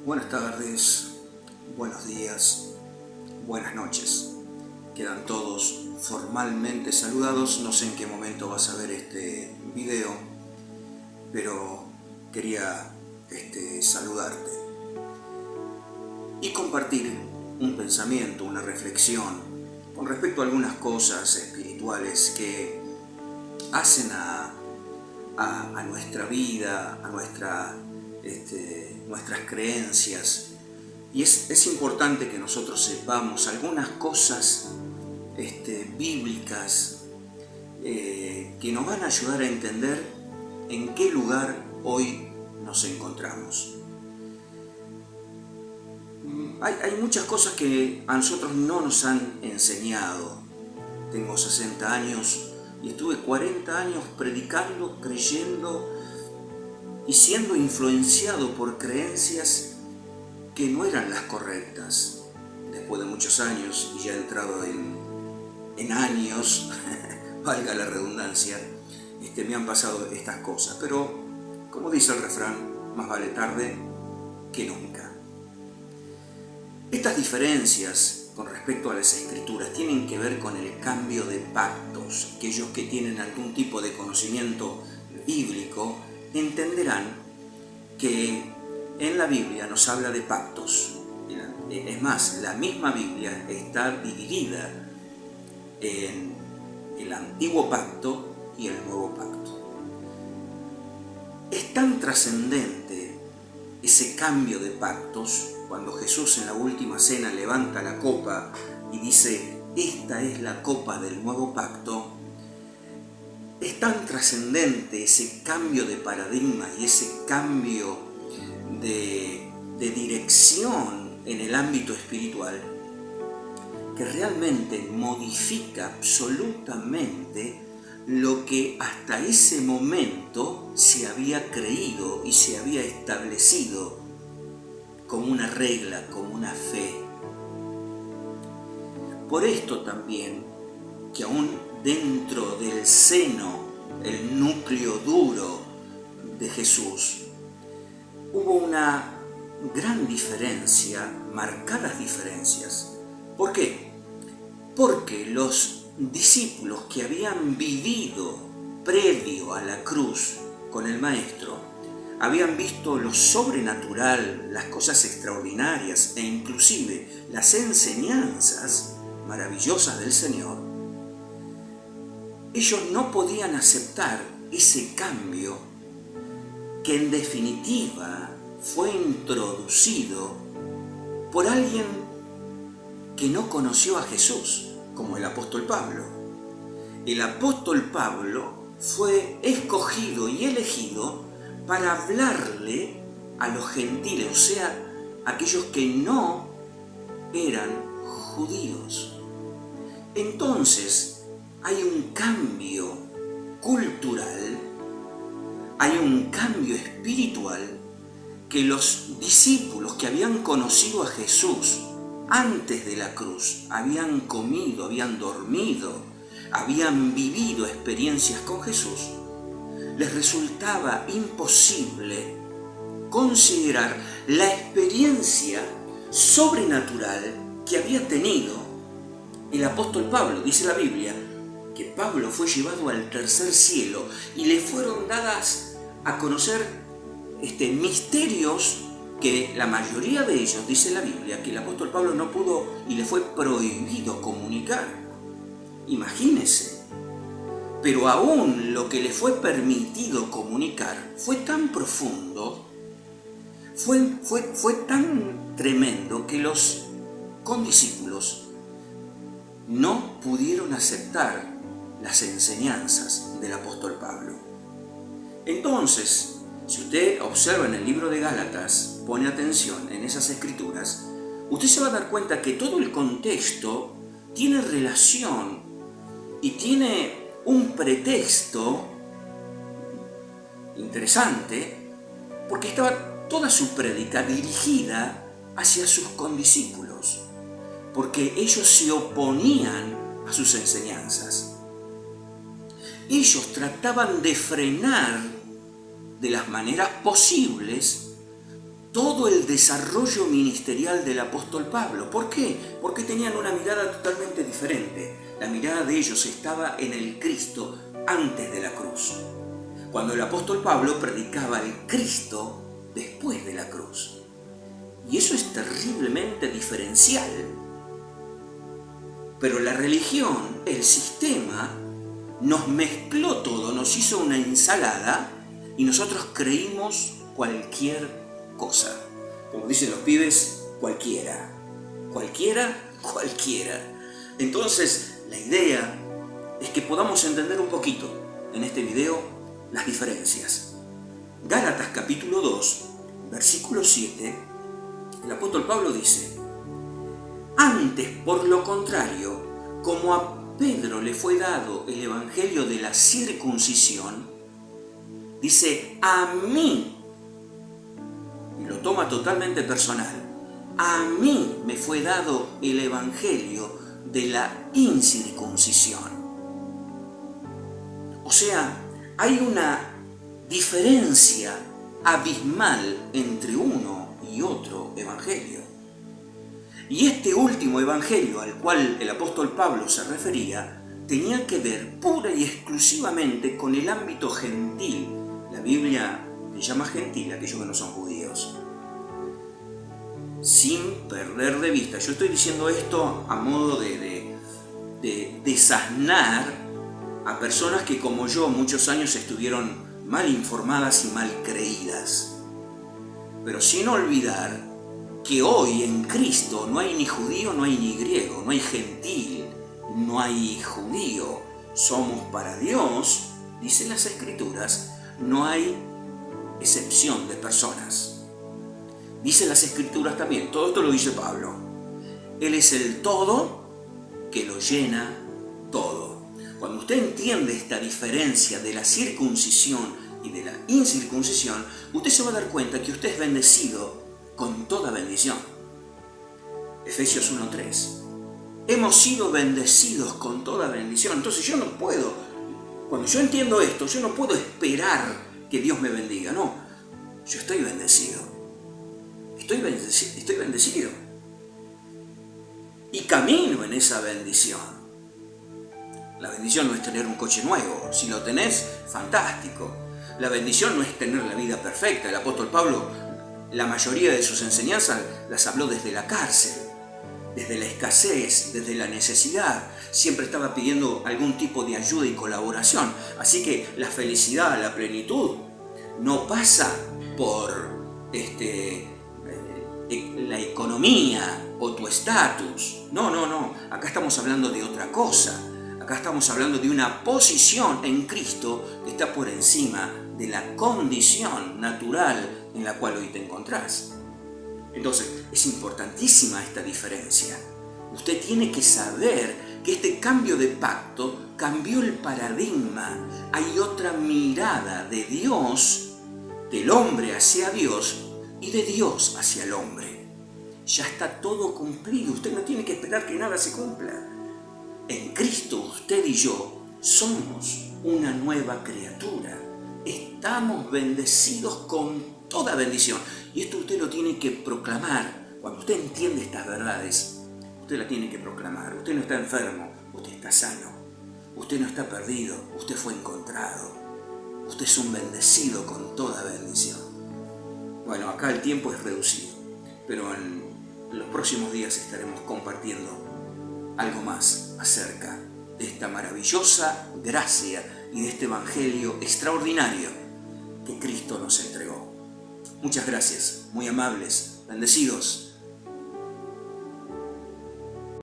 Buenas tardes, buenos días, buenas noches. Quedan todos formalmente saludados. No sé en qué momento vas a ver este video, pero quería saludarte y compartir un pensamiento, una reflexión con respecto a algunas cosas espirituales que hacen a nuestra vida, a nuestras creencias. Y es importante que nosotros sepamos algunas cosas bíblicas que nos van a ayudar a entender en qué lugar hoy nos encontramos. Hay muchas cosas que a nosotros no nos han enseñado. Tengo 60 años y estuve 40 años predicando, creyendo y siendo influenciado por creencias que no eran las correctas. Después de muchos años, y ya he entrado en años, valga la redundancia, me han pasado estas cosas. Pero, como dice el refrán, más vale tarde que nunca. Estas diferencias con respecto a las escrituras tienen que ver con el cambio de pactos. Aquellos que tienen algún tipo de conocimiento bíblico entenderán que en la Biblia nos habla de pactos. Es más, la misma Biblia está dividida en el antiguo pacto y el nuevo pacto. Es tan trascendente ese cambio de pactos cuando Jesús en la última cena levanta la copa y dice: esta es la copa del nuevo pacto. Es tan trascendente ese cambio de paradigma y ese cambio de dirección en el ámbito espiritual que realmente modifica absolutamente lo que hasta ese momento se había creído y se había establecido como una regla, como una fe. Por esto también, que aún dentro del seno, el núcleo duro de Jesús, hubo una gran diferencia, marcadas diferencias. ¿Por qué? Porque los discípulos que habían vivido previo a la cruz con el Maestro, habían visto lo sobrenatural, las cosas extraordinarias e inclusive las enseñanzas maravillosas del Señor. Ellos no podían aceptar ese cambio que en definitiva fue introducido por alguien que no conoció a Jesús, como el apóstol Pablo. El apóstol Pablo fue escogido y elegido para hablarle a los gentiles, o sea, aquellos que no eran judíos. Entonces, hay un cambio cultural, hay un cambio espiritual que los discípulos que habían conocido a Jesús antes de la cruz, habían comido, habían dormido, habían vivido experiencias con Jesús, les resultaba imposible considerar la experiencia sobrenatural que había tenido el apóstol Pablo. Dice la Biblia que Pablo fue llevado al tercer cielo y le fueron dadas a conocer misterios que la mayoría de ellos, dice la Biblia, que el apóstol Pablo no pudo y le fue prohibido comunicar. Imagínense. Pero aún lo que le fue permitido comunicar fue tan profundo, fue tan tremendo que los condiscípulos no pudieron aceptar las enseñanzas del apóstol Pablo. Entonces, si usted observa en el libro de Gálatas, pone atención en esas escrituras, usted se va a dar cuenta que todo el contexto tiene relación y tiene un pretexto interesante, porque estaba toda su prédica dirigida hacia sus condiscípulos, porque ellos se oponían a sus enseñanzas. Ellos trataban de frenar de las maneras posibles todo el desarrollo ministerial del apóstol Pablo. ¿Por qué? Porque tenían una mirada totalmente diferente. La mirada de ellos estaba en el Cristo antes de la cruz, cuando el apóstol Pablo predicaba el Cristo después de la cruz. Y eso es terriblemente diferencial. Pero la religión, el sistema, nos mezcló todo, nos hizo una ensalada y nosotros creímos cualquier cosa. Como dicen los pibes, cualquiera. Cualquiera. Entonces, la idea es que podamos entender un poquito en este video las diferencias. Gálatas capítulo 2, versículo 7, el apóstol Pablo dice: antes, por lo contrario, como a Pedro le fue dado el evangelio de la circuncisión, dice, a mí, y lo toma totalmente personal, a mí me fue dado el evangelio de la incircuncisión. O sea, hay una diferencia abismal entre uno y otro evangelio. Y este último evangelio al cual el apóstol Pablo se refería tenía que ver pura y exclusivamente con el ámbito gentil. La Biblia le llama gentil a aquellos que no son judíos. Sin perder de vista, yo estoy diciendo esto a modo de desasnar a personas que como yo muchos años estuvieron mal informadas y mal creídas. Pero sin olvidar que hoy en Cristo no hay ni judío, no hay ni griego, no hay gentil, no hay judío. Somos para Dios, dicen las Escrituras, no hay excepción de personas. Dicen las Escrituras también, todo esto lo dice Pablo. Él es el todo que lo llena todo. Cuando usted entiende esta diferencia de la circuncisión y de la incircuncisión, usted se va a dar cuenta que usted es bendecido con toda bendición. Efesios 1:3. Hemos sido bendecidos con toda bendición. Entonces yo no puedo, cuando yo entiendo esto, yo no puedo esperar que Dios me bendiga. No, yo estoy bendecido. Estoy bendecido. Y camino en esa bendición. La bendición no es tener un coche nuevo. Si lo tenés, fantástico. La bendición no es tener la vida perfecta. El apóstol Pablo, la mayoría de sus enseñanzas las habló desde la cárcel, desde la escasez, desde la necesidad. Siempre estaba pidiendo algún tipo de ayuda y colaboración. Así que la felicidad, la plenitud, no pasa por la economía o tu estatus. No. Acá estamos hablando de otra cosa. Acá estamos hablando de una posición en Cristo que está por encima de la condición natural en la cual hoy te encontrás. Entonces, es importantísima esta diferencia. Usted tiene que saber que este cambio de pacto cambió el paradigma. Hay otra mirada de Dios, del hombre hacia Dios y de Dios hacia el hombre. Ya está todo cumplido. Usted no tiene que esperar que nada se cumpla. En Cristo usted y yo somos una nueva criatura. Estamos bendecidos con toda bendición. Y esto usted lo tiene que proclamar. Cuando usted entiende estas verdades, usted la tiene que proclamar. Usted no está enfermo, usted está sano. Usted no está perdido, usted fue encontrado. Usted es un bendecido con toda bendición. Bueno, acá el tiempo es reducido, pero en los próximos días estaremos compartiendo algo más acerca de esta maravillosa gracia y de este evangelio extraordinario que Cristo nos entregó. Muchas gracias, muy amables, bendecidos.